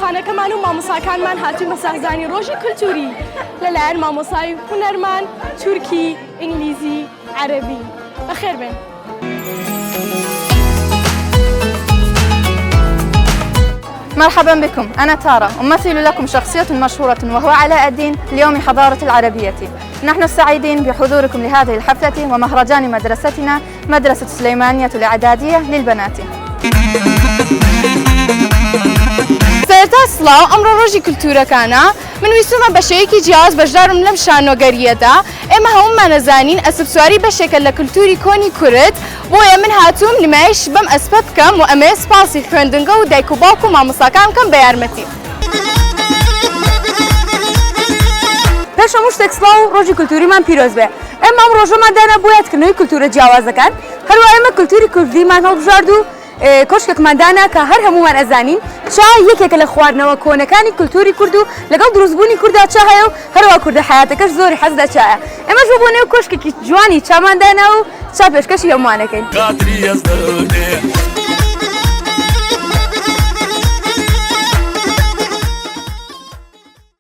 قوتابخانەکەمان و مامۆساکانمان هاتوون بە سازانی ڕۆژی کولتوری لەلایەن مامۆسای هونەرمان تورکی، ئینگلیزی، عەرەبی. بەخێر بێن. مرحبا بكم، أنا تارا أمثل لكم شخصية مشهورة وهو علاء الدين ليوم حضارة العربية. نحن سعيدين بحضوركم لهذه الحفلة ومهرجان مدرستنا مدرسة سليمانية الإعدادية للبنات. سەرەتا سڵاو، ئەمڕۆ ڕۆژی کولتورەکانە من ویستومە بە شێوەیەکی جیاواز بەشدارم لەم شانۆگەریەدا. ئێمە هەموومان ئەزانین ئەسپ سواری بەشێکە لە کولتوری کۆنی کورد، بۆیە من هاتووم نمایش بەم ئەسپە بکەم و ئەمەیە سپاسی خوێندنگە و دایک و باوک و مامۆساکان بکەم بە یارمەتی. پێش هەموو شتێک سڵاو و ڕۆژی کولتوریمان پیرۆز بێ. ئێمە ئەم ڕۆژەمان دانا بۆ یادکردنەوەی کولتورە جیاوازەکان، هەروە ئێمە کولتوری کوردیمان هەڵبژارد و کۆشکێکمان دانا کە هەر هەموومان ئەزانین چای یەکێکە لە خواردنەوە کۆنەکانی کولتوری کورد و لەگەڵ دروستبوونی کووردا چا هەیە و هەروە کووردە حیاتەکەش زۆری حەز لە چایە. ئێمەش بۆ نێو کۆشکێکی جوانی چامان دانا و چا پێشکەشی هەمووانەکەین.